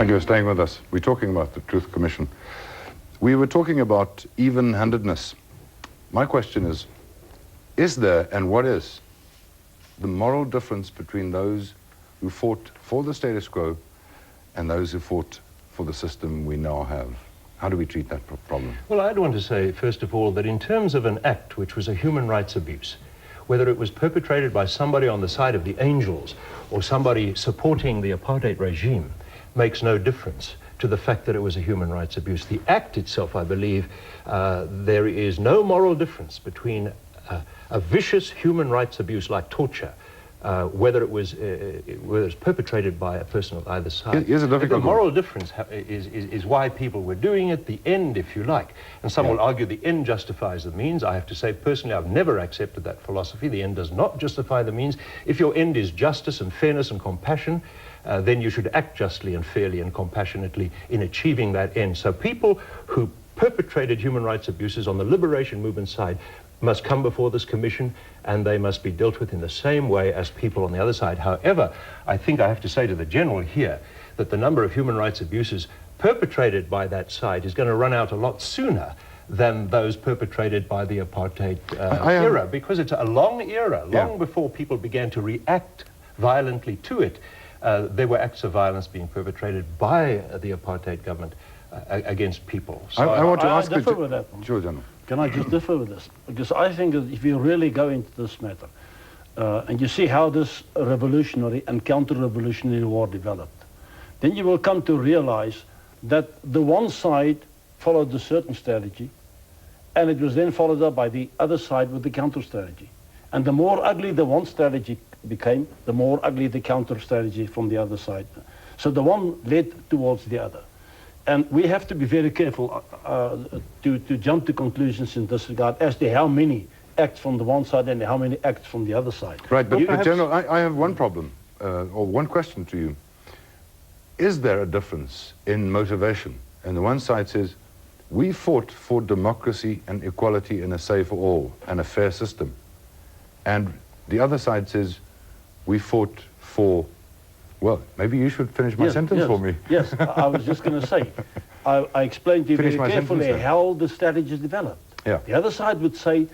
Thank you for staying with us. We're talking about the Truth Commission. We were talking about even-handedness. My question is there and what is the moral difference between those who fought for the status quo and those who fought for the system we now have? How do we treat that problem? Well, I'd want to say, first of all, that in terms of an act which was a human rights abuse, whether it was perpetrated by somebody on the side of the angels or somebody supporting the apartheid regime, makes no difference to the fact that it was a human rights abuse. The act itself, I believe, there is no moral difference between a vicious human rights abuse like torture, whether it's perpetrated by a person on either side. Here's a difficult the moral difference is why people were doing it, the end, if you like. And some will argue the end justifies the means. I have to say, personally, I've never accepted that philosophy. The end does not justify the means. If your end is justice and fairness and compassion, then you should act justly and fairly and compassionately in achieving that end. So people who perpetrated human rights abuses on the liberation movement side must come before this commission, and they must be dealt with in the same way as people on the other side. However, I think I have to say to the general here that the number of human rights abuses perpetrated by that side is going to run out a lot sooner than those perpetrated by the apartheid era, because it's a long era, long before people began to react violently to it. There were acts of violence being perpetrated by the apartheid government against people. So I want to ask you... differ with that one. Sure, General. Can I just differ with this? Because I think that if you really go into this matter, and you see how this revolutionary and counter-revolutionary war developed, then you will come to realize that the one side followed a certain strategy, and it was then followed up by the other side with the counter-strategy. And the more ugly the one strategy became, the more ugly the counter-strategy from the other side. So the one led towards the other. And we have to be very careful to jump to conclusions in this regard as to how many acts from the one side and how many acts from the other side. Right, but General, I have one problem, or one question to you. Is there a difference in motivation? And the one side says, we fought for democracy and equality and a say for all and a fair system. And the other side says, we fought for... Well, maybe you should finish my sentence for me. Yes, I was just going to say, I explained to you very carefully how the strategies developed. Yeah. The other side would say,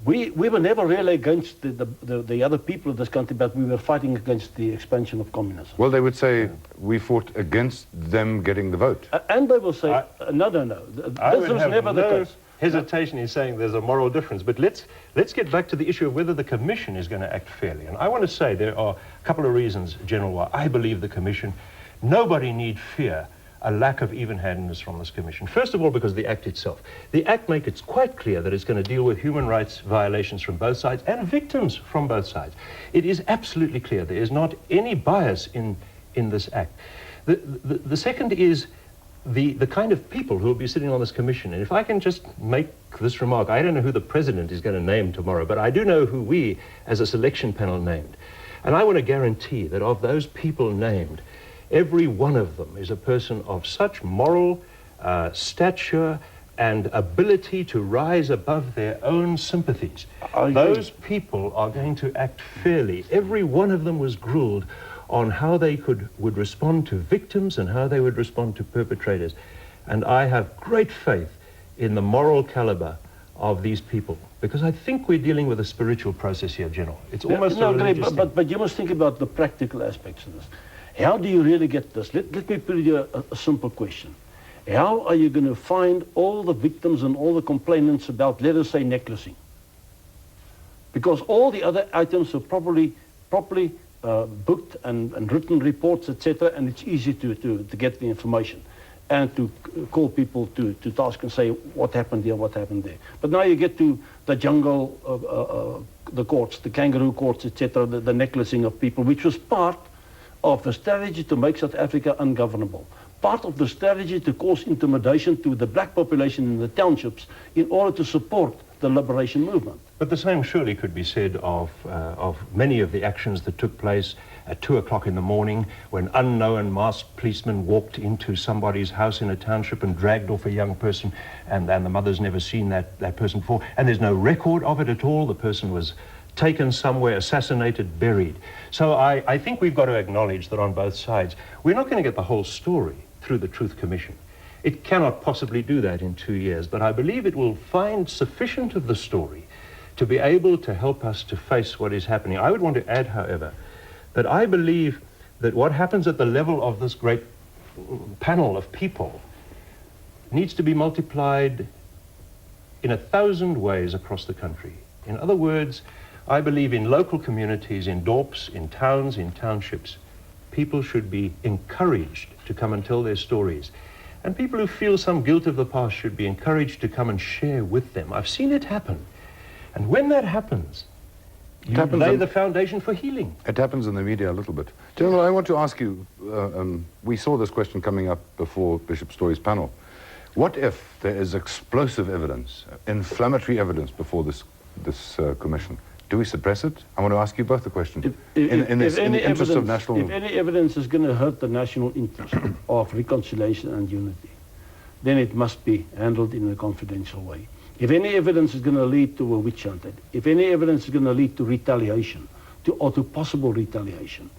we were never really against the other people of this country, but we were fighting against the expansion of communism. Well, they would say, we fought against them getting the vote. And they will say, no. This was never the case. Hesitation in saying there's a moral difference, but let's get back to the issue of whether the commission is going to act fairly. And I want to say there are a couple of reasons, General, why I believe the commission, nobody need fear a lack of even-handedness from this commission. First of all, because of the act itself. The act makes it quite clear that it's going to deal with human rights violations from both sides and victims from both sides. It is absolutely clear there is not any bias in this act. The second is the kind of people who will be sitting on this commission. And if I can just make this remark, I don't know who the president is going to name tomorrow, but I do know who we, as a selection panel, named. And I want to guarantee that of those people named, every one of them is a person of such moral stature and ability to rise above their own sympathies. Those people are going to act fairly. Every one of them was grilled on how they would respond to victims and how they would respond to perpetrators. And I have great faith in the moral caliber of these people, because I think we're dealing with a spiritual process here, General. It's almost a religious thing. But you must think about the practical aspects of this. How do you really get this? Let me put you a simple question. How are you going to find all the victims and all the complainants about, let us say, necklacing? Because all the other items are properly booked and written reports, etc., and it's easy to get the information and to call people to task and say what happened here, what happened there. But now you get to the jungle, the courts, the kangaroo courts, etc., the necklacing of people, which was part of the strategy to make South Africa ungovernable, part of the strategy to cause intimidation to the black population in the townships in order to support the liberation movement. But the same surely could be said of many of the actions that took place at 2 o'clock in the morning when unknown masked policemen walked into somebody's house in a township and dragged off a young person, and the mother's never seen that person before, and there's no record of it at all. The person was taken somewhere, assassinated, buried. So I think we've got to acknowledge that on both sides, we're not going to get the whole story through the Truth Commission. It cannot possibly do that in 2 years, but I believe it will find sufficient of the story to be able to help us to face what is happening. I would want to add, however, that I believe that what happens at the level of this great panel of people needs to be multiplied in 1,000 ways across the country. In other words, I believe in local communities, in dorps, in towns, in townships, people should be encouraged to come and tell their stories. And people who feel some guilt of the past should be encouraged to come and share with them. I've seen it happen. And when that happens, you lay the foundation for healing. It happens in the media a little bit. General, I want to ask you, we saw this question coming up before Bishop Storey's panel. What if there is explosive evidence, inflammatory evidence before this commission? Do we suppress it? I want to ask you both the question. In the interest of national... If any evidence is going to hurt the national interest of reconciliation and unity, then it must be handled in a confidential way. If any evidence is going to lead to a witch hunt, if any evidence is going to lead to retaliation, or to possible retaliation,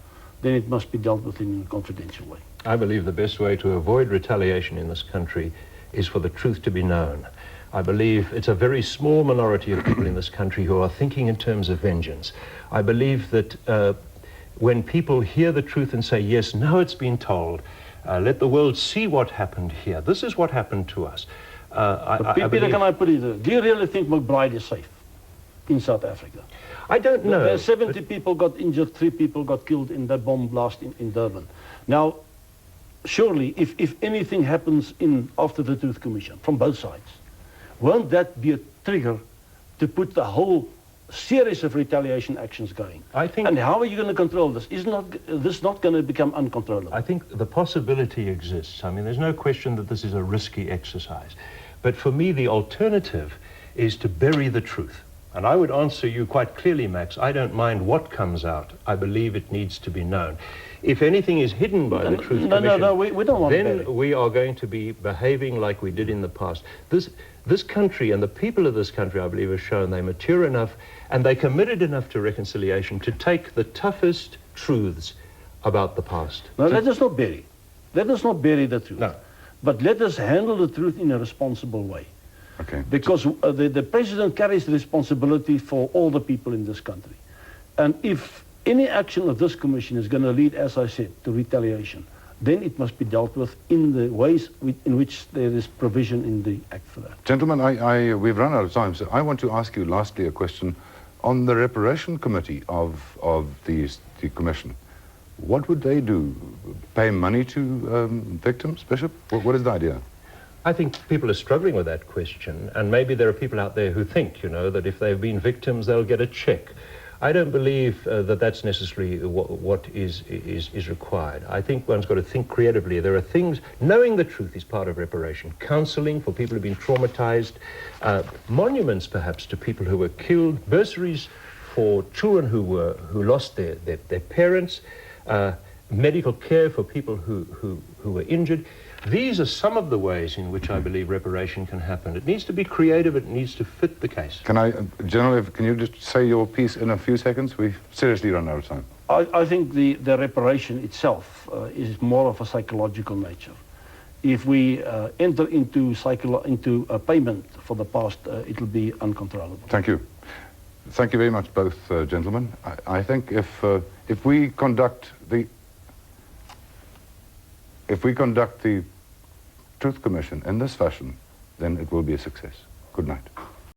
then it must be dealt with in a confidential way. I believe the best way to avoid retaliation in this country is for the truth to be known. I believe it's a very small minority of people in this country who are thinking in terms of vengeance. I believe that when people hear the truth and say, yes, now it's been told, let the world see what happened here. This is what happened to us. Peter, can I put it, do you really think McBride is safe in South Africa? I don't know. 70 people got injured, 3 people got killed in that bomb blast in Durban. Now, surely, if anything happens after the Truth Commission, from both sides, won't that be a trigger to put the whole series of retaliation actions going? I think... And how are you going to control this? Is this not going to become uncontrollable? I think the possibility exists. I mean, there's no question that this is a risky exercise. But for me, the alternative is to bury the truth. And I would answer you quite clearly, Max, I don't mind what comes out. I believe it needs to be known. If anything is hidden by the Truth Commission, we don't want then we are going to be behaving like we did in the past. This country and the people of this country, I believe, have shown they're mature enough and they're committed enough to reconciliation to take the toughest truths about the past. Now, let us not bury. Let us not bury the truth. No. But let us handle the truth in a responsible way. Okay. Because the president carries the responsibility for all the people in this country. And if any action of this commission is going to lead, as I said, to retaliation, then it must be dealt with in the ways in which there is provision in the Act for that. Gentlemen, we've run out of time, so I want to ask you lastly a question on the reparation committee of the commission. What would they do? Pay money to victims, Bishop? What is the idea? I think people are struggling with that question, and maybe there are people out there who think, you know, that if they've been victims, they'll get a check. I don't believe that that's necessarily what is required. I think one's got to think creatively. There are things, knowing the truth is part of reparation. Counseling for people who've been traumatized, monuments perhaps to people who were killed, bursaries for children who lost their parents, medical care for people who were injured. These are some of the ways in which I believe reparation can happen. It needs to be creative, it needs to fit the case. Can I, General, can you just say your piece in a few seconds? We've seriously run out of time. I think the reparation itself is more of a psychological nature. If we enter into a payment for the past, it will be uncontrollable. Thank you. Thank you very much, both gentlemen. I think if we conduct the Truth Commission in this fashion, then it will be a success. Good night.